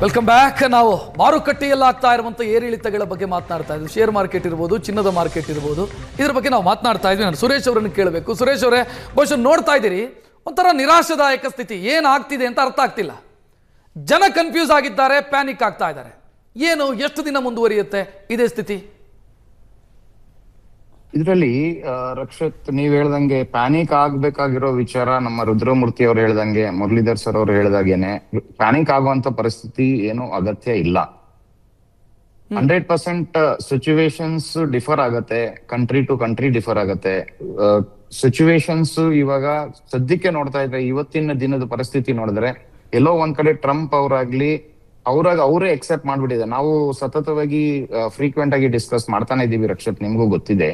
Welcome back. ನಾವು ಮಾರುಕಟ್ಟೆಯಲ್ಲಿ ಆಗ್ತಾ ಇರುವಂಥ ಏರಿಳಿತಗಳ ಬಗ್ಗೆ ಮಾತನಾಡ್ತಾ ಇದ್ವಿ. ಶೇರ್ ಮಾರ್ಕೆಟ್ ಇರ್ಬೋದು, ಚಿನ್ನದ ಮಾರ್ಕೆಟ್ ಇರ್ಬೋದು, ಇದ್ರ ಬಗ್ಗೆ ನಾವು ಮಾತನಾಡ್ತಾ ಇದ್ವಿ. ನಾನು ಸುರೇಶ್ ಅವರನ್ನು ಕೇಳಬೇಕು. ಸುರೇಶ್ ಅವರೇ, ಬಹುಶಃ ನೋಡ್ತಾ ಇದ್ದೀರಿ ಒಂಥರ ನಿರಾಶಾದಾಯಕ ಸ್ಥಿತಿ. ಏನಾಗ್ತಿದೆ ಅಂತ ಅರ್ಥ ಆಗ್ತಿಲ್ಲ. ಜನ ಕನ್ಫ್ಯೂಸ್ ಆಗಿದ್ದಾರೆ, ಪ್ಯಾನಿಕ್ ಆಗ್ತಾ ಇದ್ದಾರೆ. ಏನು, ಎಷ್ಟು ದಿನ ಮುಂದುವರಿಯುತ್ತೆ ಇದೇ ಸ್ಥಿತಿ? ಇದ್ರಲ್ಲಿ ರಕ್ಷತ್, ನೀವ್ ಹೇಳ್ದಂಗೆ ಪ್ಯಾನಿಕ್ ಆಗ್ಬೇಕಾಗಿರೋ ವಿಚಾರ ನಮ್ಮ ರುದ್ರಮೂರ್ತಿ ಅವ್ರು ಹೇಳ್ದಂಗೆ, ಮುರಳೀಧರ್ ಸರ್ ಅವ್ರು ಹೇಳ್ದಾಗೇನೆ ಪ್ಯಾನಿಕ್ ಆಗುವಂತ ಪರಿಸ್ಥಿತಿ ಏನು ಅಗತ್ಯ ಇಲ್ಲ. 100% ಸಿಚುವೇಶನ್ಸ್ ಡಿಫರ್ ಆಗತ್ತೆ, ಕಂಟ್ರಿ ಟು ಕಂಟ್ರಿ ಡಿಫರ್ ಆಗತ್ತೆ. ಸಿಚುವೇಶನ್ಸ್ ಇವಾಗ ಸದ್ಯಕ್ಕೆ ನೋಡ್ತಾ ಇದ್ರೆ, ಇವತ್ತಿನ ದಿನದ ಪರಿಸ್ಥಿತಿ ನೋಡಿದ್ರೆ ಎಲ್ಲೋ ಒಂದ್ ಕಡೆ ಟ್ರಂಪ್ ಅವರೇ ಎಕ್ಸೆಪ್ಟ್ ಮಾಡ್ಬಿಟ್ಟಿದೆ. ನಾವು ಸತತವಾಗಿ ಫ್ರೀಕ್ವೆಂಟ್ ಆಗಿ ಡಿಸ್ಕಸ್ ಮಾಡ್ತಾನೆ ಇದೀವಿ ರಕ್ಷತ್, ನಿಮ್ಗೂ ಗೊತ್ತಿದೆ.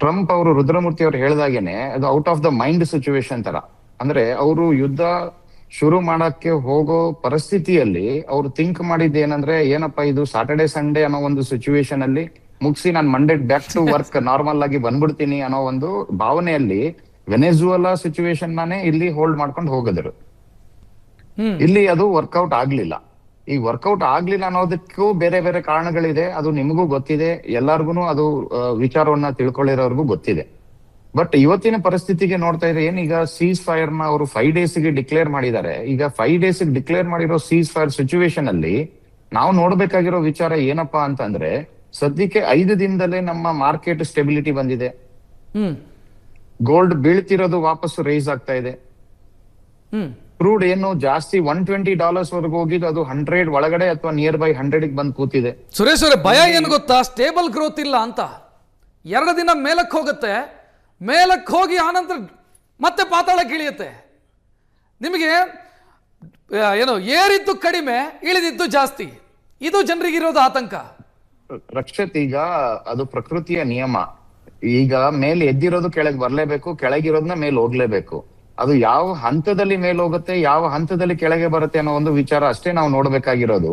ಟ್ರಂಪ್ ಅವರು ರುದ್ರಮೂರ್ತಿ ಅವ್ರು ಹೇಳ್ದಾಗೇನೆ ಅದು out of the mind situation ತರ. ಅಂದ್ರೆ ಅವರು ಯುದ್ಧ ಶುರು ಮಾಡಕ್ಕೆ ಹೋಗೋ ಪರಿಸ್ಥಿತಿಯಲ್ಲಿ ಅವ್ರು ಥಿಂಕ್ ಮಾಡಿದ್ದೇನಂದ್ರೆ, ಏನಪ್ಪಾ ಇದು ಸಾಟರ್ಡೆ ಸಂಡೇ ಅನ್ನೋ ಒಂದು ಸಿಚುವೇಶನ್ ಅಲ್ಲಿ ಮುಗಿಸಿ ನಾನು Monday back to work normal ಆಗಿ ಬಂದ್ಬಿಡ್ತೀನಿ ಅನ್ನೋ ಒಂದು ಭಾವನೆಯಲ್ಲಿ ವೆನೆಜುವೆಲಾ ಸಿಚುವೇಶನ್ ನಾನೇ ಇಲ್ಲಿ ಹೋಲ್ಡ್ ಮಾಡ್ಕೊಂಡು ಹೋಗಿದ್ರು. ಇಲ್ಲಿ ಅದು ವರ್ಕೌಟ್ ಆಗ್ಲಿಲ್ಲ. ಈ ವರ್ಕೌಟ್ ಆಗ್ಲಿಲ್ಲ ಅನ್ನೋದಕ್ಕೂ ಬೇರೆ ಬೇರೆ ಕಾರಣಗಳಿದೆ, ಅದು ನಿಮಗೂ ಗೊತ್ತಿದೆ, ಎಲ್ಲಾರ್ಗು ಅದು ವಿಚಾರವನ್ನ ತಿಳ್ಕೊಳ್ಳಿರೋರ್ಗು ಗೊತ್ತಿದೆ. ಬಟ್ ಇವತ್ತಿನ ಪರಿಸ್ಥಿತಿಗೆ ನೋಡ್ತಾ ಇದ್ರೆ, ಏನೀಗ ಸೀಸ್ ಫೈರ್ ನ ಅವರು 5 days ಡಿಕ್ಲೇರ್ ಮಾಡಿದ್ದಾರೆ. ಈಗ 5 days ಡಿಕ್ಲೇರ್ ಮಾಡಿರೋ ಸೀಸ್ ಫೈರ್ ಸಿಚುವೇಶನ್ ಅಲ್ಲಿ ನಾವು ನೋಡ್ಬೇಕಾಗಿರೋ ವಿಚಾರ ಏನಪ್ಪಾ ಅಂತಂದ್ರೆ, ಸದ್ಯಕ್ಕೆ 5 ದಿನದಲ್ಲೇ ನಮ್ಮ ಮಾರ್ಕೆಟ್ ಸ್ಟೆಬಿಲಿಟಿ ಬಂದಿದೆ. ಗೋಲ್ಡ್ ಬೀಳ್ತಿರೋದು ವಾಪಸ್ ರೈಸ್ ಆಗ್ತಾ ಇದೆ. ಕ್ರೂಡ್ ಏನು ಜಾಸ್ತಿ $120 ವರೆಗೂ ಹೋಗಿದ್ದು, ಅದು 100 ಒಳಗಡೆ ಅಥವಾ ನಿಯರ್ ಬೈ 100 ಬಂದು ಕೂತಿದೆ. ಸುರೇಶ್ ಅವರೇ, ಭಯ ಏನು ಗೊತ್ತಾ? ಸ್ಟೇಬಲ್ ಗ್ರೋತ್ ಇಲ್ಲ ಅಂತ. 2 ದಿನ ಮೇಲಕ್ಕೆ ಹೋಗುತ್ತೆ, ಮೇಲಕ್ಕೆ ಹೋಗಿ ಆನಂತರ ಮತ್ತೆ ಪಾತಾಳಕ್ಕೆ ಇಳಿಯುತ್ತೆ. ನಿಮಗೆ ಏನು, ಏರಿದ್ದು ಕಡಿಮೆ, ಇಳಿದಿದ್ದು ಜಾಸ್ತಿ. ಇದು ಜನರಿಗಿರೋದು ಆತಂಕ. ರಕ್ಷತ್, ಈಗ ಅದು ಪ್ರಕೃತಿಯ ನಿಯಮ. ಈಗ ಮೇಲೆ ಎದ್ದಿರೋದು ಕೆಳಗೆ ಬರ್ಲೇಬೇಕು, ಕೆಳಗಿರೋದನ್ನ ಮೇಲೆ ಹೋಗ್ಲೇಬೇಕು. ಅದು ಯಾವ ಹಂತದಲ್ಲಿ ಮೇಲೆ ಹೋಗುತ್ತೆ, ಯಾವ ಹಂತದಲ್ಲಿ ಕೆಳಗೆ ಬರುತ್ತೆ ಅನ್ನೋ ಒಂದು ವಿಚಾರ ಅಷ್ಟೇ ನಾವು ನೋಡ್ಬೇಕಾಗಿರೋದು.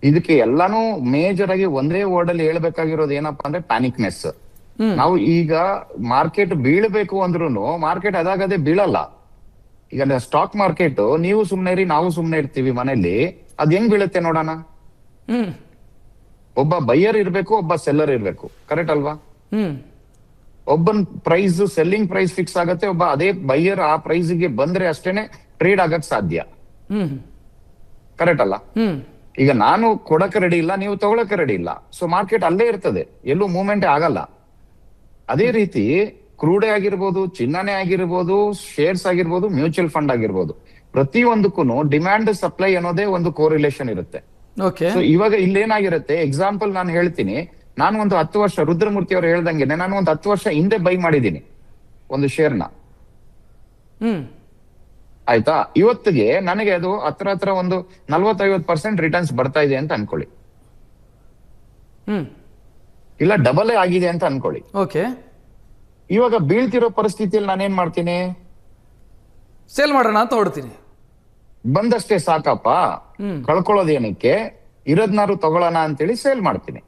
ಇದಕ್ಕೆ ಎಲ್ಲಾನು ಮೇಜರ್ ಆಗಿ ಒಂದೇ ವರ್ಡ್ ಅಲ್ಲಿ ಹೇಳ್ಬೇಕಾಗಿರೋದು ಏನಪ್ಪಾ ಅಂದ್ರೆ ಪ್ಯಾನಿಕ್ನೆಸ್. ನಾವು ಈಗ ಮಾರ್ಕೆಟ್ ಬೀಳ್ಬೇಕು ಅಂದ್ರೂ ಮಾರ್ಕೆಟ್ ಅದಾಗದೇ ಬೀಳಲ್ಲ. ಈಗ ಸ್ಟಾಕ್ ಮಾರ್ಕೆಟ್ ನೀವು ಸುಮ್ನೆ ಇರಿ, ನಾವು ಸುಮ್ನೆ ಇರ್ತೀವಿ ಮನೇಲಿ, ಅದ್ ಹೆಂಗ್ ಬೀಳುತ್ತೆ ನೋಡೋಣ. ಒಬ್ಬ ಬೈಯರ್ ಇರ್ಬೇಕು, ಒಬ್ಬ ಸೆಲ್ಲರ್ ಇರ್ಬೇಕು, ಕರೆಕ್ಟ್ ಅಲ್ವಾ? ಒಬ್ಬನ್ ಪ್ರೈಸ್ ಸೆಲ್ಲಿಂಗ್ ಪ್ರೈಸ್ ಫಿಕ್ಸ್ ಆಗತ್ತೆ, ಒಬ್ಬ ಅದೇ ಬೈಯರ್ ಆ ಪ್ರೈಸ್ ಗೆ ಬಂದ್ರೆ ಅಷ್ಟೇನೆ ಟ್ರೇಡ್ ಆಗಕ್ ಸಾಧ್ಯ, ಕರೆಕ್ಟ್ ಅಲ್ಲ? ಈಗ ನಾನು ಕೊಡಕ್ಕೆ ರೆಡಿ ಇಲ್ಲ, ನೀವು ತಗೊಳಕ್ಕೆ ರೆಡಿ ಇಲ್ಲ, ಸೊ ಮಾರ್ಕೆಟ್ ಅಲ್ಲೇ ಇರ್ತದೆ, ಎಲ್ಲೂ ಮೂವ್ಮೆಂಟ್ ಆಗಲ್ಲ. ಅದೇ ರೀತಿ ಕ್ರೂಡೆ ಆಗಿರ್ಬೋದು, ಚಿನ್ನನೇ ಆಗಿರ್ಬೋದು, ಶೇರ್ಸ್ ಆಗಿರ್ಬೋದು, ಮ್ಯೂಚುವಲ್ ಫಂಡ್ ಆಗಿರ್ಬೋದು, ಪ್ರತಿಯೊಂದಕ್ಕೂ ಡಿಮ್ಯಾಂಡ್ ಸಪ್ಲೈ ಅನ್ನೋದೇ ಒಂದು ಕೋರಿಲೇಷನ್ ಇರುತ್ತೆ. ಸೊ ಇವಾಗ ಇಲ್ಲೇನಾಗಿರುತ್ತೆ, ಎಕ್ಸಾಂಪಲ್ ನಾನು ಹೇಳ್ತೀನಿ. ನಾನು ಒಂದು 10 ವರ್ಷ, ರುದ್ರಮೂರ್ತಿ ಅವರು ಹೇಳ್ದಂಗೆ, ನಾನು ಒಂದು 10 ವರ್ಷ ಹಿಂದೆ ಬೈ ಮಾಡಿದ್ದೀನಿ ಒಂದು ಶೇರ್ನ, ಆಯ್ತಾ? ಇವತ್ತಿಗೆ ನನಗೆ ಅದು ಹತ್ರ ಒಂದು 40-50% ರಿಟರ್ನ್ಸ್ ಬರ್ತಾ ಇದೆ ಅಂತ ಅನ್ಕೊಳ್ಳಿ, ಇಲ್ಲ ಡಬಲ್ ಆಗಿದೆ ಅಂತ ಅನ್ಕೊಳ್ಳಿ. ಇವಾಗ ಬೀಳ್ತಿರೋ ಪರಿಸ್ಥಿತಿಯಲ್ಲಿ ನಾನೇನ್ ಮಾಡ್ತೀನಿ? ಸೇಲ್ ಮಾಡೋಣ ಅಂತ ಹೊಡ್ತೀನಿ. ಬಂದಷ್ಟೇ ಸಾಕಪ್ಪ, ಕಳ್ಕೊಳ್ಳೋದೇನಕ್ಕೆ, ಇರೋದ್ನಾರು ತಗೊಳ್ಳೋಣ ಅಂತೇಳಿ ಸೇಲ್ ಮಾಡ್ತೀನಿ.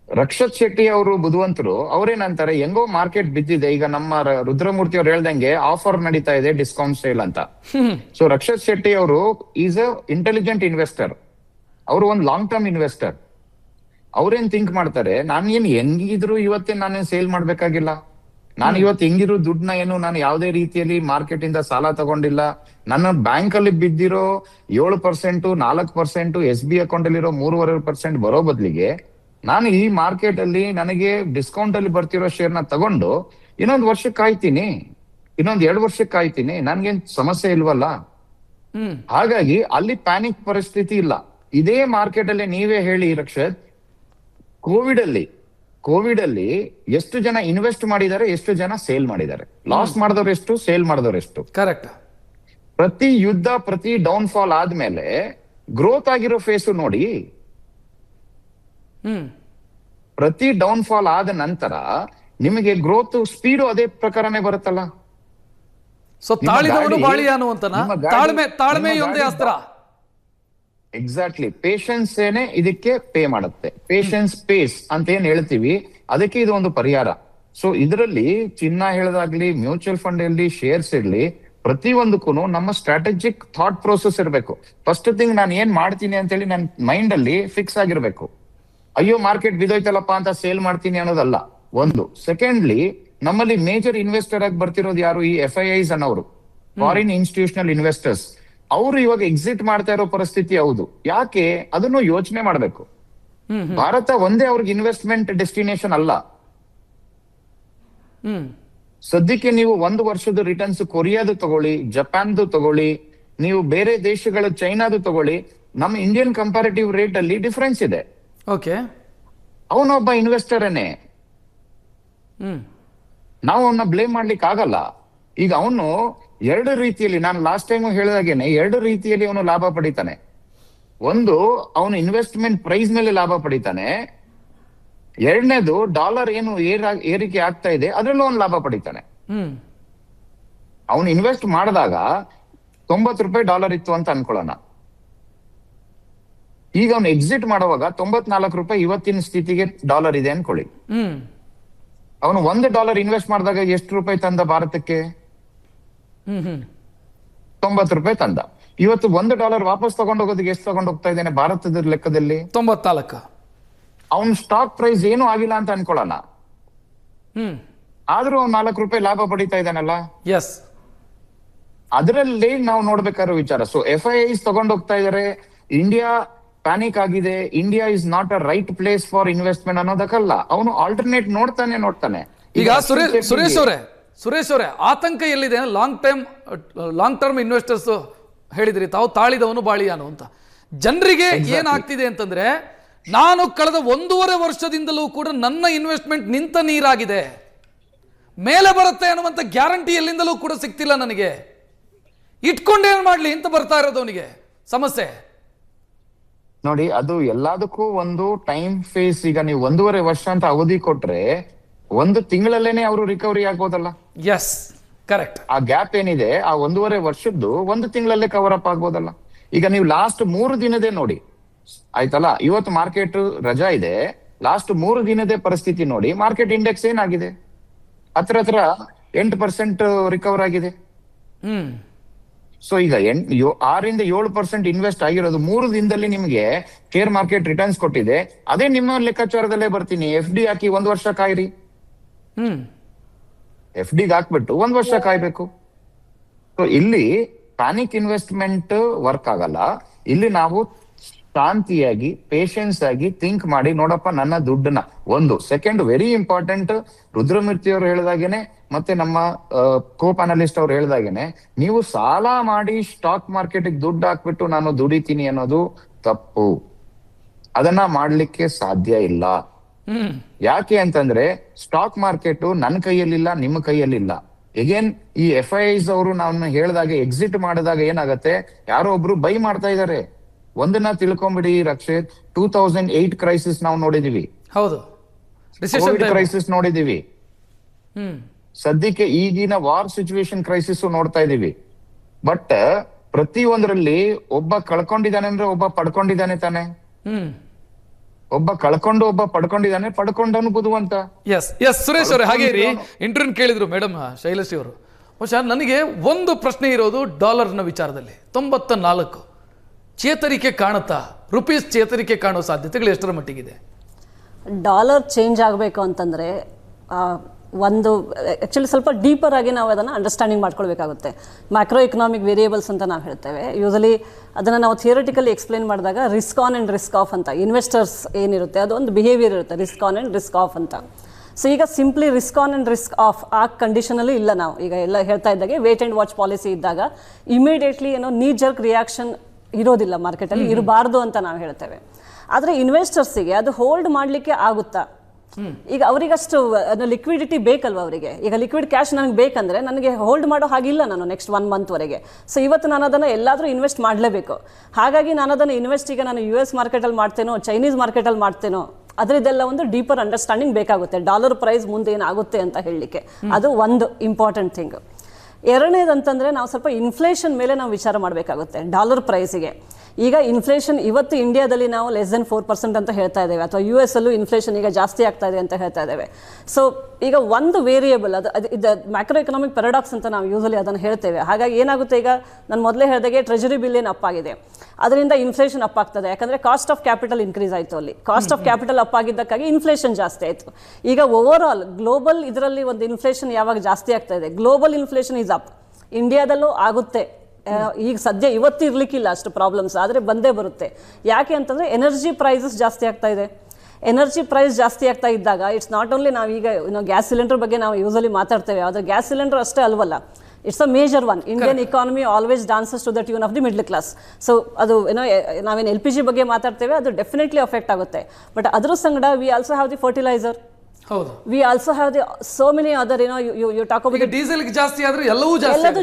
ರಕ್ಷತ್ ಶೆಟ್ಟಿ ಅವರು ಬುದ್ಧಿವಂತರು, ಅವ್ರೇನಂತಾರೆ, ಹೆಂಗೋ ಮಾರ್ಕೆಟ್ ಬಿದ್ದಿದೆ, ಈಗ ನಮ್ಮ ರುದ್ರಮೂರ್ತಿ ಅವ್ರು ಹೇಳ್ದಂಗೆ ಆಫರ್ ನಡೀತಾ ಇದೆ, ಡಿಸ್ಕೌಂಟ್ ಸೇಲ್ ಅಂತ. ಸೊ ರಕ್ಷತ್ ಶೆಟ್ಟಿ ಅವರು ಈಸ್ ಅ ಇಂಟೆಲಿಜೆಂಟ್ ಇನ್ವೆಸ್ಟರ್, ಅವರು ಒಂದು ಲಾಂಗ್ ಟರ್ಮ್ ಇನ್ವೆಸ್ಟರ್. ಅವ್ರೇನ್ ಥಿಂಕ್ ಮಾಡ್ತಾರೆ, ನಾನು ಹೆಂಗಿದ್ರು ಇವತ್ತೇ ನಾನೇನ್ ಸೇಲ್ ಮಾಡ್ಬೇಕಾಗಿಲ್ಲ, ನಾನು ಇವತ್ತು ಹೆಂಗಿದ್ರು ದುಡ್ಡನ್ನ ಏನು ನಾನು ಯಾವುದೇ ರೀತಿಯಲ್ಲಿ ಮಾರ್ಕೆಟ್ ಇಂದ ಸಾಲ ತಗೊಂಡಿಲ್ಲ, ನನ್ನ ಬ್ಯಾಂಕ್ ಅಲ್ಲಿ ಬಿದ್ದಿರೋ 7%, 4%, SB ಅಕೌಂಟ್ ಅಲ್ಲಿರೋ 3.25% ಬರೋ ಬದ್ಲಿಗೆ ನಾನು ಈ ಮಾರ್ಕೆಟ್ ಅಲ್ಲಿ ನನಗೆ ಡಿಸ್ಕೌಂಟ್ ಅಲ್ಲಿ ಬರ್ತಿರೋ ಶೇರ್ ನ ತಗೊಂಡು ಇನ್ನೊಂದು ವರ್ಷಕ್ಕೆ ಕಾಯ್ತೀನಿ, ಇನ್ನೊಂದ್ 2 ವರ್ಷಕ್ಕೆ ಕಾಯ್ತೀನಿ, ನನ್ಗೇನ್ ಸಮಸ್ಯೆ ಇಲ್ವಲ್ಲ. ಹಾಗಾಗಿ ಅಲ್ಲಿ ಪ್ಯಾನಿಕ್ ಪರಿಸ್ಥಿತಿ ಇಲ್ಲ. ಇದೇ ಮಾರ್ಕೆಟ್ ಅಲ್ಲಿ ನೀವೇ ಹೇಳಿ ರಕ್ಷತ್, ಕೋವಿಡ್ ಅಲ್ಲಿ ಎಷ್ಟು ಜನ ಇನ್ವೆಸ್ಟ್ ಮಾಡಿದ್ದಾರೆ, ಎಷ್ಟು ಜನ ಸೇಲ್ ಮಾಡಿದ್ದಾರೆ, ಲಾಸ್ ಮಾಡಿದವ್ರು ಎಷ್ಟು, ಸೇಲ್ ಮಾಡಿದವ್ರು ಎಷ್ಟು? ಕರೆಕ್ಟ್. ಪ್ರತಿ ಯುದ್ಧ, ಪ್ರತಿ ಡೌನ್ ಫಾಲ್ ಆದ್ಮೇಲೆ ಗ್ರೋತ್ ಆಗಿರೋ ಫೇಸು ನೋಡಿ. ಪ್ರತಿ ಡೌನ್ ಫಾಲ್ ಆದ ನಂತರ ನಿಮಗೆ ಗ್ರೋತ್ ಸ್ಪೀಡು ಅದೇ ಪ್ರಕಾರನೇ ಬರುತ್ತಲ್ಲ. ಸೊ ತಾಳಿದವನು ಬಾಳಿ ಅನ್ನುವಂತನ ತಾಳ್ಮೆಯೊಂದೇ ಅಸ್ತ್ರ. ಎಕ್ಸಾಕ್ಟ್ಲಿ, ಪೇಷನ್ಸ್ ಏನೇ ಇದಕ್ಕೆ ಪೇ ಮಾಡುತ್ತೆ. ಪೇಷನ್ಸ್ ಪೇಸ್ ಅಂತ ಏನ್ ಹೇಳ್ತೀವಿ, ಅದಕ್ಕೆ ಇದು ಒಂದು ಪರಿಹಾರ. ಸೊ ಇದರಲ್ಲಿ ಚಿನ್ನ ಹೇಳೋದಾಗ್ಲಿ, ಮ್ಯೂಚುವಲ್ ಫಂಡ್ ಇರ್ಲಿ, ಶೇರ್ಸ್ ಇರ್ಲಿ, ಪ್ರತಿಯೊಂದಕ್ಕೂ ನಮ್ಮ ಸ್ಟ್ರಾಟಜಿಕ್ ಥಾಟ್ ಪ್ರೋಸೆಸ್ ಇರಬೇಕು. ಫಸ್ಟ್ ಥಿಂಗ್ ನಾನು ಏನ್ ಮಾಡ್ತೀನಿ ಅಂತೇಳಿ ನನ್ನ ಮೈಂಡ್ ಅಲ್ಲಿ ಫಿಕ್ಸ್ ಆಗಿರ್ಬೇಕು. ಅಯ್ಯೋ ಮಾರ್ಕೆಟ್ ಬಿದೋಯ್ತಲ್ಲಪ್ಪ ಅಂತ ಸೇಲ್ ಮಾಡ್ತೀನಿ ಅನ್ನೋದಲ್ಲ ಒಂದು. ಸೆಕೆಂಡ್ಲಿ, ನಮ್ಮಲ್ಲಿ ಮೇಜರ್ ಇನ್ವೆಸ್ಟರ್ ಆಗಿ ಬರ್ತಿರೋದು ಯಾರು? ಈ FIIs ಅನ್ನೋರು, ಫಾರಿನ್ ಇನ್ಸ್ಟಿಟ್ಯೂಷನಲ್ ಇನ್ವೆಸ್ಟರ್ಸ್. ಅವರು ಇವಾಗ ಎಕ್ಸಿಟ್ ಮಾಡ್ತಾ ಇರೋ ಪರಿಸ್ಥಿತಿ ಹೌದು. ಯಾಕೆ? ಅದನ್ನು ಯೋಚನೆ ಮಾಡ್ಬೇಕು. ಭಾರತ ಒಂದೇ ಅವ್ರಿಗೆ ಇನ್ವೆಸ್ಟ್ಮೆಂಟ್ ಡೆಸ್ಟಿನೇಷನ್ ಅಲ್ಲ. ಸದ್ಯಕ್ಕೆ ನೀವು 1 ವರ್ಷದ ರಿಟರ್ನ್ಸ್ ಕೊರಿಯಾದು ತಗೊಳ್ಳಿ, ಜಪಾನ್ದು ತಗೊಳ್ಳಿ, ನೀವು ಬೇರೆ ದೇಶಗಳ ಚೈನಾದು ತಗೊಳ್ಳಿ, ನಮ್ಮ ಇಂಡಿಯನ್ ಕಂಪ್ಯಾರಿಟಿವ್ ರೇಟ್ ಅಲ್ಲಿ ಡಿಫರೆನ್ಸ್ ಇದೆ. ಓಕೆ, ಅವನೊಬ್ಬ ಇನ್ವೆಸ್ಟರ್ನೇ, ನಾವು ಅವನ್ನ ಬ್ಲೇಮ್ ಮಾಡ್ಲಿಕ್ಕೆ ಆಗಲ್ಲ. ಈಗ ಅವನು 2 ರೀತಿಯಲ್ಲಿ, ನಾನು ಲಾಸ್ಟ್ ಟೈಮ್ ಹೇಳಿದಾಗೇನೆ 2 ರೀತಿಯಲ್ಲಿ ಅವನು ಲಾಭ ಪಡಿತಾನೆ. ಒಂದು, ಅವನು ಇನ್ವೆಸ್ಟ್ಮೆಂಟ್ ಪ್ರೈಸ್ ಮೇಲೆ ಲಾಭ ಪಡಿತಾನೆ. ಎರಡನೇದು, ಡಾಲರ್ ಏನು ಏರಿಕೆ ಆಗ್ತಾ ಇದೆ ಅದ್ರಲ್ಲೂ ಅವನು ಲಾಭ ಪಡಿತಾನೆ. ಅವನು ಇನ್ವೆಸ್ಟ್ ಮಾಡಿದಾಗ 90 ರೂಪಾಯಿ ಡಾಲರ್ ಇತ್ತು ಅಂತ ಅನ್ಕೊಳ್ಳೋಣ. ಈಗ ಅವನು ಎಕ್ಸಿಟ್ ಮಾಡುವಾಗ 94 ರೂಪಾಯಿ ಇವತ್ತಿನ ಸ್ಥಿತಿಗೆ ಡಾಲರ್ ಇದೆ ಅನ್ಕೊಳ್ಳಿ. ಅವನು $1 ಇನ್ವೆಸ್ಟ್ ಮಾಡಿದಾಗ ಎಷ್ಟು ರೂಪಾಯಿ ತಂದ ಭಾರತಕ್ಕೆ? 90 ರೂಪಾಯಿ ತಂದ. ಇವತ್ತು $1 ವಾಪಸ್ ತಗೊಂಡು ಹೋಗೋದಕ್ಕೆ ಎಷ್ಟು ತಗೊಂಡು ಹೋಗ್ತಾ ಇದ್ದೇನೆ ಭಾರತದ ಲೆಕ್ಕದಲ್ಲಿ? 94. ಅವನ್ ಸ್ಟಾಕ್ ಪ್ರೈಸ್ ಏನು ಆಗಿಲ್ಲ ಅಂತ ಅನ್ಕೊಳ್ಳೋಣ, ಆದ್ರೂ ಅವ್ನು 4 ರೂಪಾಯಿ ಲಾಭ ಪಡಿತಾ ಇದ್ದಾನಲ್ಲ. ಎಸ್, ಅದರಲ್ಲಿ ನಾವು ನೋಡ್ಬೇಕಾರೋ ವಿಚಾರ. ಸೊ FIIs ತಗೊಂಡು ಹೋಗ್ತಾ ಇದಾರೆ, ಇಂಡಿಯಾ ಪ್ಯಾನಿಕ್ ಆಗಿದೆ, India is not a right place for investment ಅನ್ನೋದಕ್ಕಲ್ಲ. ಅವನು ಆಲ್ಟರ್ನೇಟ್ ನೋಡ್ತಾನೆ. ಈಗ ಸುರೇಶ್ ಅವರೇ ಆತಂಕ ಎಲ್ಲಿದೆ? ಲಾಂಗ್ ಟರ್ಮ್ ಇನ್ವೆಸ್ಟರ್ಸ್ ಹೇಳಿದ್ರಿ ತಾವು, ತಾಳಿದವನು ಬಾಳಿಯಾನು ಅಂತ. ಜನರಿಗೆ ಏನಾಗ್ತಿದೆ ಅಂತಂದ್ರೆ, ನಾನು ಕಳೆದ 1.5 ವರ್ಷದಿಂದಲೂ ಕೂಡ ನನ್ನ ಇನ್ವೆಸ್ಟ್ಮೆಂಟ್ ನಿಂತ ನೀರಾಗಿದೆ, ಮೇಲೆ ಬರುತ್ತೆ ಅನ್ನುವಂಥ ಗ್ಯಾರಂಟಿ ಎಲ್ಲಿಂದಲೂ ಕೂಡ ಸಿಗ್ತಿಲ್ಲ ನನಗೆ, ಇಟ್ಕೊಂಡೇನು ಮಾಡ್ಲಿ ಅಂತ ಬರ್ತಾ ಇರೋದು ಅವನಿಗೆ ಸಮಸ್ಯೆ. ನೋಡಿ, ಅದು ಎಲ್ಲದಕ್ಕೂ ಒಂದು ಟೈಮ್ ಫೇಸ್. ಈಗ ನೀವು 1.5 ವರ್ಷ ಅಂತ ಅವಧಿ ಕೊಟ್ರೆ 1 ತಿಂಗಳಲ್ಲೇನೆ ಅವರು ರಿಕವರಿ ಆಗ್ಬೋದಲ್ಲ. S, correct. ಆ ಗ್ಯಾಪ್ ಏನಿದೆ, ಆ 1.5 ವರ್ಷದ್ದು 1 ತಿಂಗಳಲ್ಲೇ ಕವರ್ ಅಪ್ ಆಗ್ಬೋದಲ್ಲ. ಈಗ ನೀವು ಲಾಸ್ಟ್ 3 ದಿನದೇ ನೋಡಿ ಆಯ್ತಲ್ಲ. ಇವತ್ತು ಮಾರ್ಕೆಟ್ ರಜಾ ಇದೆ, ಲಾಸ್ಟ್ 3 ದಿನದೇ ಪರಿಸ್ಥಿತಿ ನೋಡಿ. ಮಾರ್ಕೆಟ್ ಇಂಡೆಕ್ಸ್ ಏನಾಗಿದೆ? ಹತ್ರ 8% ರಿಕವರ್ ಆಗಿದೆ. ಸೊ ಈಗ 6-7% ಇನ್ವೆಸ್ಟ್ ಆಗಿರೋದು 3 ದಿನದಲ್ಲಿ ನಿಮ್ಗೆ ಶೇರ್ ಮಾರ್ಕೆಟ್ ರಿಟರ್ನ್ಸ್ ಕೊಟ್ಟಿದೆ. ಅದೇ ನಿಮ್ಮ ಲೆಕ್ಕಾಚಾರದಲ್ಲೇ ಬರ್ತೀನಿ. FD ಹಾಕಿ 1 ವರ್ಷ ಕಾಯಿರಿ. FD ಹಾಕ್ಬಿಟ್ಟು 1 ವರ್ಷ ಕಾಯ್ಬೇಕು. ಸೊ ಇಲ್ಲಿ ಪ್ಯಾನಿಕ್ ಇನ್ವೆಸ್ಟ್ಮೆಂಟ್ ವರ್ಕ್ ಆಗಲ್ಲ. ಇಲ್ಲಿ ನಾವು ಶಾಂತಿಯಾಗಿ, ಪೇಷನ್ಸ್ ಆಗಿ ಥಿಂಕ್ ಮಾಡಿ, ನೋಡಪ್ಪ ನನ್ನ ದುಡ್ಡನ್ನ ಒಂದು. ಸೆಕೆಂಡ್, ವೆರಿ ಇಂಪಾರ್ಟೆಂಟ್, ರುದ್ರಮೂರ್ತಿ ಅವರು ಹೇಳಿದಾಗೇನೆ ಮತ್ತೆ ನಮ್ಮ ಕೋ ಪ್ಯಾನಲಿಸ್ಟ್ ಅವ್ರು ಹೇಳಿದಾಗೇನೆ, ನೀವು ಸಾಲ ಮಾಡಿ ಸ್ಟಾಕ್ ಮಾರ್ಕೆಟ್ಗೆ ದುಡ್ಡು ಹಾಕ್ಬಿಟ್ಟು ನಾನು ದುಡಿತೀನಿ ಅನ್ನೋದು ತಪ್ಪು. ಅದನ್ನ ಮಾಡ್ಲಿಕ್ಕೆ ಸಾಧ್ಯ ಇಲ್ಲ. ಯಾಕೆ ಅಂತಂದ್ರೆ ಸ್ಟಾಕ್ ಮಾರ್ಕೆಟ್ ನನ್ನ ಕೈಯಲ್ಲಿಲ್ಲ, ನಿಮ್ಮ ಕೈಯಲ್ಲಿಲ್ಲ. ಎಗೇನ್ ಈ FIIs ಅವರು ನಾನು ಹೇಳಿದಾಗ ಎಕ್ಸಿಟ್ ಮಾಡಿದಾಗ ಏನಾಗತ್ತೆ, ಯಾರೋ ಒಬ್ರು ಬೈ ಮಾಡ್ತಾ ಇದಾರೆ. ಒಂದನ್ನ ತಿಳ್ಕೊಂಬಿಡಿ ರಕ್ಷಿತ್, 2008 ಕ್ರೈಸಿಸ್ ನಾವು ನೋಡಿದೀವಿ, ಹೌದು, ಕೋವಿಡ್ ಕ್ರೈಸಿಸ್ ನೋಡಿದೀವಿ, ಸದ್ಯಕ್ಕೆ ಈಗಿನ ವಾರ್ ಸಿಚುವೇಶನ್ ಕ್ರೈಸಿಸ್ ನೋಡ್ತಾ ಇದೀವಿ. ಬಟ್ ಪ್ರತಿಯೊಂದರಲ್ಲಿ ಒಬ್ಬ ಕಳ್ಕೊಂಡಿದ್ದಾನೆ ಅಂದ್ರೆ ಒಬ್ಬ ಪಡ್ಕೊಂಡಿದ್ದಾನೆ ತಾನೆ. ಒಬ್ಬ ಕಳ್ಕೊಂಡು ಒಬ್ಬ ಪಡ್ಕೊಂಡಿದ್ದಾನೆ, ಪಡ್ಕೊಂಡವನು ಬುದ್ಧಿವಂತ. ಎಸ್ ಸುರೇಶ್ ಅವರೇ, ಹಾಗೆ ಇಂಟರ್ವ್ಯೂ ಕೇಳಿದ್ರು ಮೇಡಮ್ ಶೈಲಶ್ರೀ ಅವರು. ಬಹುಶಃ ನನಗೆ ಒಂದು ಪ್ರಶ್ನೆ ಇರೋದು ಡಾಲರ್ನ ವಿಚಾರದಲ್ಲಿ. 94 ಚೇತರಿಕೆ ಕಾಣುತ್ತಾ? ರುಪೀಸ್ ಚೇತರಿಕೆ ಕಾಣೋ ಸಾಧ್ಯತೆಗಳು ಎಷ್ಟರ ಮಟ್ಟಿಗಿದೆ? ಡಾಲರ್ ಚೇಂಜ್ ಆಗಬೇಕು ಅಂತಂದರೆ ಒಂದು ಆ್ಯಕ್ಚುಲಿ ಸ್ವಲ್ಪ ಡೀಪರ್ ಆಗಿ ನಾವು ಅದನ್ನು ಅಂಡರ್ಸ್ಟ್ಯಾಂಡಿಂಗ್ ಮಾಡ್ಕೊಳ್ಬೇಕಾಗುತ್ತೆ. ಮ್ಯಾಕ್ರೋ ಎಕನಾಮಿಕ್ ವೇರಿಯೇಬಲ್ಸ್ ಅಂತ ನಾವು ಹೇಳ್ತೇವೆ. ಯೂಸಲಿ ಅದನ್ನು ನಾವು ಥಿಯರಿಟಿಕಲಿ ಎಕ್ಸ್ಪ್ಲೇನ್ ಮಾಡಿದಾಗ risk on and risk of ಅಂತ, ಇನ್ವೆಸ್ಟರ್ಸ್ ಏನಿರುತ್ತೆ ಅದು ಒಂದು ಬಿಹೇವಿಯರ್ ಇರುತ್ತೆ, risk on and risk of ಅಂತ. ಸೊ ಈಗ simply risk on and risk of ಆ ಕಂಡೀಷನಲ್ಲಿ ಇಲ್ಲ. ನಾವು ಈಗ ಎಲ್ಲ ಹೇಳ್ತಾ ಇದ್ದಾಗೆ ವೇಟ್ ಆ್ಯಂಡ್ ವಾಚ್ ಪಾಲಿಸಿ ಇದ್ದಾಗ ಇಮಿಡಿಯೇಟ್ಲಿ ಏನೋ ನೀ ಜರ್ಕ್ ರಿಯಾಕ್ಷನ್ ಇರೋದಿಲ್ಲ ಮಾರ್ಕೆಟಲ್ಲಿ, ಇರಬಾರ್ದು ಅಂತ ನಾವು ಹೇಳ್ತೇವೆ. ಆದರೆ ಇನ್ವೆಸ್ಟರ್ಸಿಗೆ ಅದು ಹೋಲ್ಡ್ ಮಾಡಲಿಕ್ಕೆ ಆಗುತ್ತಾ? ಈಗ ಅವರಿಗಷ್ಟು ಲಿಕ್ವಿಡಿಟಿ ಬೇಕಲ್ವ ಅವರಿಗೆ. ಈಗ ಲಿಕ್ವಿಡ್ ಕ್ಯಾಶ್ ನನಗೆ ಬೇಕಂದ್ರೆ ನನಗೆ ಹೋಲ್ಡ್ ಮಾಡೋ ಹಾಗಿಲ್ಲ ನಾನು ನೆಕ್ಸ್ಟ್ 1 ಮಂತ್ವರೆಗೆ. ಸೊ ಇವತ್ತು ನಾನು ಅದನ್ನು ಎಲ್ಲಾದರೂ ಇನ್ವೆಸ್ಟ್ ಮಾಡಲೇಬೇಕು. ಹಾಗಾಗಿ ನಾನು ಅದನ್ನು ಇನ್ವೆಸ್ಟ್ ಈಗ ನಾನು US ಮಾರ್ಕೆಟಲ್ಲಿ ಮಾಡ್ತೇನೋ, ಚೈನೀಸ್ ಮಾರ್ಕೆಟಲ್ಲಿ ಮಾಡ್ತೇನೋ, ಅದರದ್ದೆಲ್ಲ ಒಂದು ಡೀಪರ್ ಅಂಡರ್ಸ್ಟ್ಯಾಂಡಿಂಗ್ ಬೇಕಾಗುತ್ತೆ. ಡಾಲರ್ ಪ್ರೈಸ್ ಮುಂದೆ ಏನಾಗುತ್ತೆ ಅಂತ ಹೇಳಲಿಕ್ಕೆ ಅದು ಒಂದು ಇಂಪಾರ್ಟೆಂಟ್ ಥಿಂಗ್. ಎರಡನೇದಂತಂದರೆ ನಾವು ಸ್ವಲ್ಪ ಇನ್ಫ್ಲೇಷನ್ ಮೇಲೆ ನಾವು ವಿಚಾರ ಮಾಡಬೇಕಾಗುತ್ತೆ ಡಾಲರ್ ಪ್ರೈಸಿಗೆ. ಈಗ ಇನ್ಫ್ಲೇಷನ್ ಇವತ್ತು ಇಂಡಿಯಾದಲ್ಲಿ ನಾವು ಲೆಸ್ ದೆನ್ 4% ಅಂತ ಹೇಳ್ತಾ ಇದ್ದೇವೆ, ಅಥವಾ US ಅಲ್ಲೂ ಇನ್ಫ್ಲೇಷನ್ ಈಗ ಜಾಸ್ತಿ ಆಗ್ತಾ ಇದೆ ಅಂತ ಹೇಳ್ತಾ ಇದ್ದೇವೆ. ಸೊ ಈಗ ಒಂದು ವೇರಿಯೇಬಲ್ ಇದು ಮ್ಯಾಕ್ರೋ ಎಕನಾಮಿಕ್ ಪ್ಯಾರಾಡಾಕ್ಸ್ ಅಂತ ನಾವು ಯೂಸಲಿ ಅದನ್ನು ಹೇಳ್ತೇವೆ. ಹಾಗಾಗಿ ಏನಾಗುತ್ತೆ, ಈಗ ನಾನು ಮೊದಲೇ ಹೇಳಿದಾಗೆ ಟ್ರೆಜರಿ ಬಿಲ್ ಏನು ಅಪ್ ಆಗಿದೆ, ಅದರಿಂದ ಇನ್ಫ್ಲೇಷನ್ ಅಪ್ ಆಗ್ತದೆ. ಯಾಕಂದರೆ ಕಾಸ್ಟ್ ಆಫ್ ಕ್ಯಾಪಿಟಲ್ ಇನ್ಕ್ರೀಸ್ ಆಯಿತು, ಅಲ್ಲಿ ಕಾಸ್ಟ್ ಆಫ್ ಕ್ಯಾಪಿಟಲ್ ಅಪ್ ಆಗಿದ್ದಕ್ಕಾಗಿ ಇನ್ಫ್ಲೇಷನ್ ಜಾಸ್ತಿ ಆಯಿತು. ಈಗ ಓವರ್ ಆಲ್ ಗ್ಲೋಬಲ್ ಇದರಲ್ಲಿ ಒಂದು ಇನ್ಫ್ಲೇಷನ್ ಯಾವಾಗ ಜಾಸ್ತಿ ಆಗ್ತಾ ಇದೆ, ಗ್ಲೋಬಲ್ ಇನ್ಫ್ಲೇಷನ್ ಈಸ್ ಅಪ್. ಇಂಡಿಯಾದಲ್ಲೂ ಆಗುತ್ತೆ, ಈಗ ಸದ್ಯ ಇವತ್ತು ಇರ್ಲಿಕ್ಕಿಲ್ಲ ಅಷ್ಟು ಪ್ರಾಬ್ಲಮ್ಸ್, ಆದರೆ ಬಂದೇ ಬರುತ್ತೆ. ಯಾಕೆ ಅಂತಂದರೆ ಎನರ್ಜಿ ಪ್ರೈಸಸ್ ಜಾಸ್ತಿ ಆಗ್ತಾ ಇದೆ. ಎನರ್ಜಿ ಪ್ರೈಸ್ ಜಾಸ್ತಿ ಆಗ್ತಾ ಇದ್ದಾಗ ಇಟ್ಸ್ ನಾಟ್ ಓನ್ಲಿ ನಾವೀಗ ಗ್ಯಾಸ್ ಸಿಲಿಂಡರ್ ಬಗ್ಗೆ ನಾವು ಯೂಸಲಿ ಮಾತಾಡ್ತೇವೆ, ಆದರೆ ಗ್ಯಾಸ್ ಸಿಲಿಂಡರ್ ಅಷ್ಟೇ ಅಲ್ವಲ್ಲ, it's a major one. Indian economy always dances to the tune of the middle class. So ಅದು ನಾವೇನು LPG ಬಗ್ಗೆ ಮಾತಾಡ್ತೇವೆ, ಅದು ಡೆಫಿನೆಟ್ಲಿ ಅಫೆಕ್ಟ್ ಆಗುತ್ತೆ. ಬಟ್ ಅದ್ರ ಸಂಗಡ we also have the fertiliser, ಹೌದು, we also have the so many other you talk about diesel ಜಾಸ್ತಿ ಆದ್ರೆ ಎಲ್ಲವೂ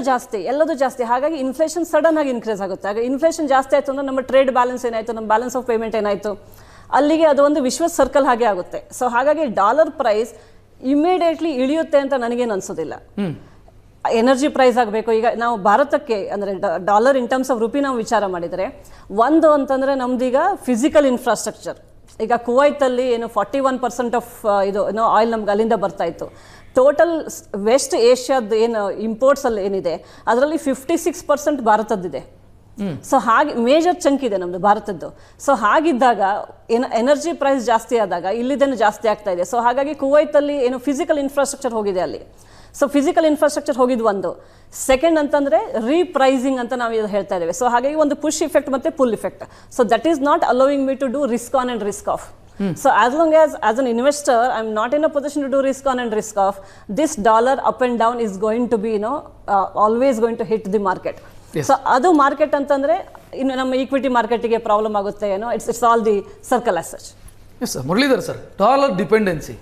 ಜಾಸ್ತಿ. ಹಾಗಾಗಿ ಇನ್ಫ್ಲೇಷನ್ ಸಡನ್ ಆಗಿ ಇನ್ಕ್ರೀಸ್ ಆಗುತ್ತೆ. ಹಾಗೆ ಇನ್ಫ್ಲೇಷನ್ ಜಾಸ್ತಿ ಆಯ್ತು ಅಂದ್ರೆ ನಮ್ಮ ಟ್ರೇಡ್ ಬ್ಯಾಲೆನ್ಸ್ ಏನಾಯ್ತು, ನಮ್ಮ ಬ್ಯಾಲೆನ್ಸ್ ಆಫ್ ಪೇಮೆಂಟ್ ಏನಾಯ್ತು, ಅಲ್ಲಿಗೆ ಅದು ಒಂದು ವಿಶ್ವ ಸರ್ಕಲ್ ಹಾಗೆ ಆಗುತ್ತೆ. ಸೊ ಹಾಗಾಗಿ ಡಾಲರ್ ಪ್ರೈಸ್ ಇಮಿಡಿಯೇಟ್ಲಿ ಇಳಿಯುತ್ತೆ ಅಂತ ನನಗೇನು ಅನ್ಸೋದಿಲ್ಲ. ಎನರ್ಜಿ ಪ್ರೈಸ್ ಆಗಬೇಕು. ಈಗ ನಾವು ಭಾರತಕ್ಕೆ ಅಂದರೆ dollar in terms of rupee ನಾವು ವಿಚಾರ ಮಾಡಿದರೆ, ಒಂದು ಅಂತಂದರೆ ನಮ್ದೀಗ ಫಿಸಿಕಲ್ ಇನ್ಫ್ರಾಸ್ಟ್ರಕ್ಚರ್. ಈಗ ಕುವೈತಲ್ಲಿ ಏನು 41% ಆಫ್ ಇದು ಆಯಿಲ್ ನಮ್ಗೆ ಅಲ್ಲಿಂದ ಬರ್ತಾ ಇತ್ತು. ಟೋಟಲ್ ವೆಸ್ಟ್ ಏಷ್ಯಾದ ಏನು ಇಂಪೋರ್ಟ್ಸ್ ಅಲ್ಲಿ ಏನಿದೆ ಅದರಲ್ಲಿ 56% ಭಾರತದ್ದಿದೆ. ಸೊ ಹಾಗೆ ಮೇಜರ್ ಚಂಕ್ ಇದೆ ನಮ್ದು ಭಾರತದ್ದು. ಸೊ ಹಾಗಿದ್ದಾಗ ಎನರ್ಜಿ ಪ್ರೈಸ್ ಜಾಸ್ತಿ ಆದಾಗ ಇಲ್ಲಿದೇನು ಜಾಸ್ತಿ ಆಗ್ತಾ ಇದೆ. ಸೊ ಹಾಗಾಗಿ ಕುವೈತಲ್ಲಿ ಏನು ಫಿಸಿಕಲ್ ಇನ್ಫ್ರಾಸ್ಟ್ರಕ್ಚರ್ ಹೋಗಿದೆ ಅಲ್ಲಿ. ಸೊ ಫಿಸಿಕಲ್ ಇನ್ಫ್ರಾಸ್ಟ್ರಕ್ಚರ್ ಹೋಗಿದ್ದು ಒಂದು. ಸೆಕೆಂಡ್ ಅಂತಂದರೆ ರೀಪ್ರೈಸಿಂಗ್ ಅಂತ ನಾವು ಇದು ಹೇಳ್ತಾ ಇದ್ದೇವೆ. ಸೊ ಹಾಗಾಗಿ ಒಂದು ಪುಷ್ ಇಫೆಕ್ಟ್ ಮತ್ತು pull effect. So that is not allowing me to do risk on and risk off. So as long as an investor I'm not in a position to do risk on and risk off, this dollar up and down is going to be always going to hit the market. Yes. So adu market antandre in ನಮ್ಮ equity market ಗೆ problem ಆಗುತ್ತೆ. It's all the circle as such. Yes sir. Muralidhar sir, dollar dependency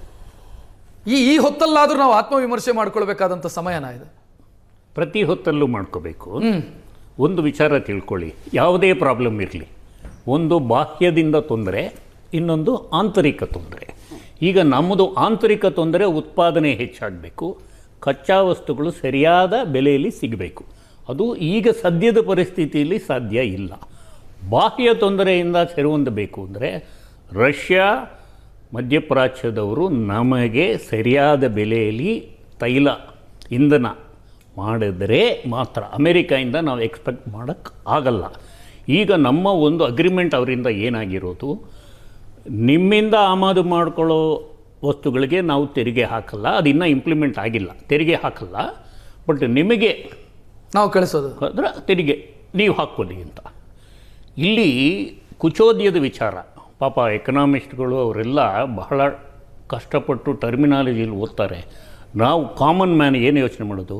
ಈ ಹೊತ್ತಲ್ಲಾದರೂ ನಾವು ಆತ್ಮವಿಮರ್ಶೆ ಮಾಡ್ಕೊಳ್ಬೇಕಾದಂಥ ಸಮಯನ ಇದೆ. ಪ್ರತಿ ಹೊತ್ತಲ್ಲೂ ಮಾಡ್ಕೋಬೇಕು. ಒಂದು ವಿಚಾರ ತಿಳ್ಕೊಳ್ಳಿ, ಯಾವುದೇ ಪ್ರಾಬ್ಲಮ್ ಇರಲಿ, ಒಂದು ಬಾಹ್ಯದಿಂದ ತೊಂದರೆ, ಇನ್ನೊಂದು ಆಂತರಿಕ ತೊಂದರೆ. ಈಗ ನಮ್ಮದು ಆಂತರಿಕ ತೊಂದರೆ ಉತ್ಪಾದನೆ ಹೆಚ್ಚಾಗಬೇಕು, ಕಚ್ಚಾ ವಸ್ತುಗಳು ಸರಿಯಾದ ಬೆಲೆಯಲ್ಲಿ ಸಿಗಬೇಕು. ಅದು ಈಗ ಸದ್ಯದ ಪರಿಸ್ಥಿತಿಯಲ್ಲಿ ಸಾಧ್ಯ ಇಲ್ಲ. ಬಾಹ್ಯ ತೊಂದರೆಯಿಂದ ಸರಿಹೊಂದಬೇಕು ಅಂದರೆ ರಷ್ಯಾ ಮಧ್ಯಪ್ರಾಚ್ಯದವರು ನಮಗೆ ಸರಿಯಾದ ಬೆಲೆಯಲ್ಲಿ ತೈಲ ಇಂಧನ ಮಾಡಿದರೆ ಮಾತ್ರ ಅಮೆರಿಕಾಯಿಂದ ನಾವು ಎಕ್ಸ್ಪೆಕ್ಟ್ ಮಾಡೋಕ್ಕೆ ಆಗಲ್ಲ. ಈಗ ನಮ್ಮ ಒಂದು ಅಗ್ರಿಮೆಂಟ್ ಅವರಿಂದ ಏನಾಗಿರೋದು, ನಿಮ್ಮಿಂದ ಆಮದು ಮಾಡ್ಕೊಳ್ಳೋ ವಸ್ತುಗಳಿಗೆ ನಾವು ತೆರಿಗೆ ಹಾಕಲ್ಲ, ಅದು ಇನ್ನೂ ಇಂಪ್ಲಿಮೆಂಟ್ ಆಗಿಲ್ಲ, ತೆರಿಗೆ ಹಾಕಲ್ಲ, ಬಟ್ ನಿಮಗೆ ನಾವು ಕಳಿಸೋದು ಅದರ ತೆರಿಗೆ ನೀವು ಹಾಕ್ಕೊಳ್ಳಿ ಅಂತ. ಇಲ್ಲಿ ಕುಚೋದ್ಯದ ವಿಚಾರ, ಪಾಪ ಎಕನಾಮಿಸ್ಟ್ಗಳು ಅವರೆಲ್ಲ ಬಹಳ ಕಷ್ಟಪಟ್ಟು ಟರ್ಮಿನಾಲಜಿಲಿ ಓದ್ತಾರೆ. ನಾವು ಕಾಮನ್ ಮ್ಯಾನ್ ಏನು ಯೋಚನೆ ಮಾಡೋದು,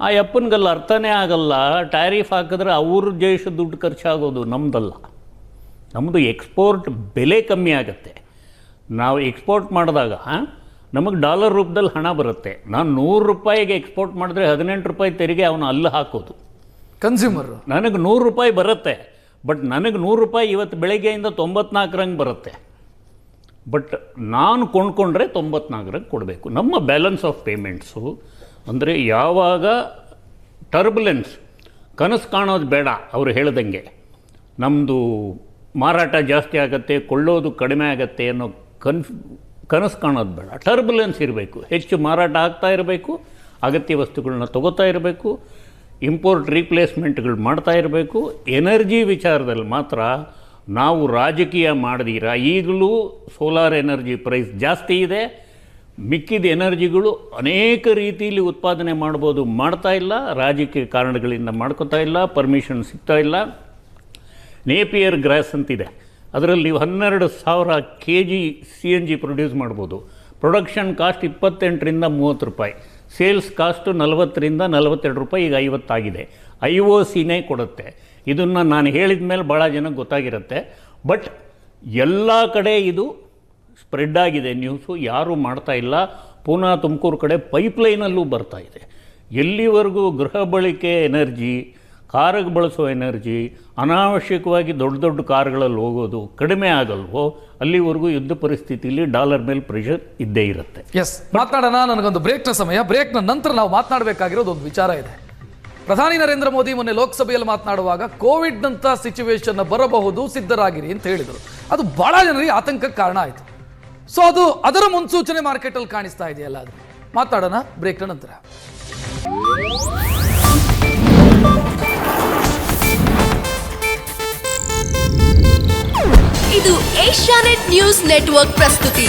ಆ ಅಪ್ಪನಿಗೆಲ್ಲ ಅರ್ಥನೇ ಆಗಲ್ಲ, ಟ್ಯಾರಿಫ್ ಹಾಕಿದ್ರೆ ಅವ್ರ ದೇಶದ ದುಡ್ಡು ಖರ್ಚಾಗೋದು, ನಮ್ಮದಲ್ಲ. ನಮ್ಮದು ಎಕ್ಸ್ಪೋರ್ಟ್ ಬೆಲೆ ಕಮ್ಮಿ ಆಗುತ್ತೆ. ನಾವು ಎಕ್ಸ್ಪೋರ್ಟ್ ಮಾಡಿದಾಗ ನಮಗೆ ಡಾಲರ್ ರೂಪದಲ್ಲಿ ಹಣ ಬರುತ್ತೆ. ನಾನು 100 ರೂಪಾಯಿಗೆ ಎಕ್ಸ್ಪೋರ್ಟ್ ಮಾಡಿದ್ರೆ 18 ರೂಪಾಯಿ ತೆರಿಗೆ ಅವನು ಅಲ್ಲಿ ಹಾಕೋದು ಕನ್ಸ್ಯೂಮರು. ನನಗೆ 100 ರೂಪಾಯಿ ಬರುತ್ತೆ, ಬಟ್ ನನಗೆ 100 ರೂಪಾಯಿ ಇವತ್ತು ಬೆಳಗ್ಗೆಯಿಂದ 94ರಂಗೆ ಬರುತ್ತೆ, ಬಟ್ ನಾನು ಕೊಂಡ್ಕೊಂಡ್ರೆ 94ರಂಗೆ ಕೊಡಬೇಕು. ನಮ್ಮ ಬ್ಯಾಲೆನ್ಸ್ ಆಫ್ ಪೇಮೆಂಟ್ಸು ಅಂದರೆ ಯಾವಾಗ ಟರ್ಬುಲೆನ್ಸ್, ಕನಸು ಕಾಣೋದು ಬೇಡ. ಅವರು ಹೇಳ್ದಂಗೆ ನಮ್ಮದು ಮಾರಾಟ ಜಾಸ್ತಿ ಆಗುತ್ತೆ, ಕೊಳ್ಳೋದು ಕಡಿಮೆ ಆಗುತ್ತೆ ಅನ್ನೋ ಕನಸು ಕಾಣೋದು ಬೇಡ. ಟರ್ಬುಲೆನ್ಸ್ ಇರಬೇಕು, ಹೆಚ್ಚು ಮಾರಾಟ ಆಗ್ತಾ ಇರಬೇಕು, ಅಗತ್ಯ ವಸ್ತುಗಳನ್ನ ತೊಗೋತಾ ಇರಬೇಕು, ಇಂಪೋರ್ಟ್ ರೀಪ್ಲೇಸ್ಮೆಂಟ್ಗಳು ಮಾಡ್ತಾ ಇರಬೇಕು. ಎನರ್ಜಿ ವಿಚಾರದಲ್ಲಿ ಮಾತ್ರ ನಾವು ರಾಜಕೀಯ ಮಾಡದಿರ, ಈಗಲೂ ಸೋಲಾರ್ ಎನರ್ಜಿ ಪ್ರೈಸ್ ಜಾಸ್ತಿ ಇದೆ, ಮಿಕ್ಕಿದ ಎನರ್ಜಿಗಳು ಅನೇಕ ರೀತಿಯಲ್ಲಿ ಉತ್ಪಾದನೆ ಮಾಡ್ಬೋದು, ಮಾಡ್ತಾ ಇಲ್ಲ, ರಾಜಕೀಯ ಕಾರಣಗಳಿಂದ ಮಾಡ್ಕೋತಾ ಇಲ್ಲ, ಪರ್ಮಿಷನ್ ಸಿಗ್ತಾ ಇಲ್ಲ. ನೇಪಿಯರ್ ಗ್ರಾಸ್ ಅಂತಿದೆ, ಅದರಲ್ಲಿ ನೀವು 12,000 kg CNG ಪ್ರೊಡ್ಯೂಸ್ ಮಾಡ್ಬೋದು. ಪ್ರೊಡಕ್ಷನ್ ಕಾಸ್ಟ್ 28ರಿಂದ 30 ರೂಪಾಯಿ, ಸೇಲ್ಸ್ ಕಾಸ್ಟು 40ರಿಂದ 42 ರೂಪಾಯಿ, ಈಗ 50 ಆಗಿದೆ. IOCನೇ ಕೊಡುತ್ತೆ. ಇದನ್ನು ನಾನು ಹೇಳಿದ ಮೇಲೆ ಭಾಳ ಜನಕ್ಕೆ ಗೊತ್ತಾಗಿರುತ್ತೆ, ಬಟ್ ಎಲ್ಲ ಕಡೆ ಇದು ಸ್ಪ್ರೆಡ್ ಆಗಿದೆ ನ್ಯೂಸು, ಯಾರೂ ಮಾಡ್ತಾ ಇಲ್ಲ. ಪೂನಾ ತುಮಕೂರು ಕಡೆ ಪೈಪ್ಲೈನಲ್ಲೂ ಬರ್ತಾ ಇದೆ. ಎಲ್ಲಿವರೆಗೂ ಗೃಹ ಬಳಕೆ ಎನರ್ಜಿ, ಕಾರಿಗೆ ಬಳಸೋ ಎನರ್ಜಿ, ಅನಾವಶ್ಯಕವಾಗಿ ದೊಡ್ಡ ದೊಡ್ಡ ಕಾರುಗಳಲ್ಲಿ ಹೋಗೋದು ಕಡಿಮೆ ಆಗಲ್ವೋ ಅಲ್ಲಿವರೆಗೂ ಯುದ್ಧ ಪರಿಸ್ಥಿತಿಯಲ್ಲಿ ಡಾಲರ್ ಮೇಲೆ ಪ್ರೆಷರ್ ಇದ್ದೇ ಇರುತ್ತೆ. ಎಸ್, ಮಾತನಾಡೋಣ. ನನಗೊಂದು ಬ್ರೇಕ್ನ ಸಮಯ. ಬ್ರೇಕ್ನ ನಂತರ ನಾವು ಮಾತನಾಡಬೇಕಾಗಿರೋದು ಒಂದು ವಿಚಾರ ಇದೆ. ಪ್ರಧಾನಿ ನರೇಂದ್ರ ಮೋದಿ ಮೊನ್ನೆ ಲೋಕಸಭೆಯಲ್ಲಿ ಮಾತನಾಡುವಾಗ ಕೋವಿಡ್ನಂಥ ಸಿಚುವೇಶನ್ ಬರಬಹುದು, ಸಿದ್ಧರಾಗಿರಿ ಅಂತ ಹೇಳಿದರು. ಅದು ಬಹಳ ಜನರಿಗೆ ಆತಂಕಕ್ಕೆ ಕಾರಣ ಆಯಿತು. ಸೊ ಅದರ ಮುನ್ಸೂಚನೆ ಮಾರ್ಕೆಟಲ್ಲಿ ಕಾಣಿಸ್ತಾ ಇದೆಯಲ್ಲ, ಅದು ಮಾತಾಡೋಣ ಬ್ರೇಕ್ನ ನಂತರ. ಇದು ಏಷ್ಯಾನೆಟ್ ನ್ಯೂಸ್ ನೆಟ್ವರ್ಕ್ ಪ್ರಸ್ತುತಿ.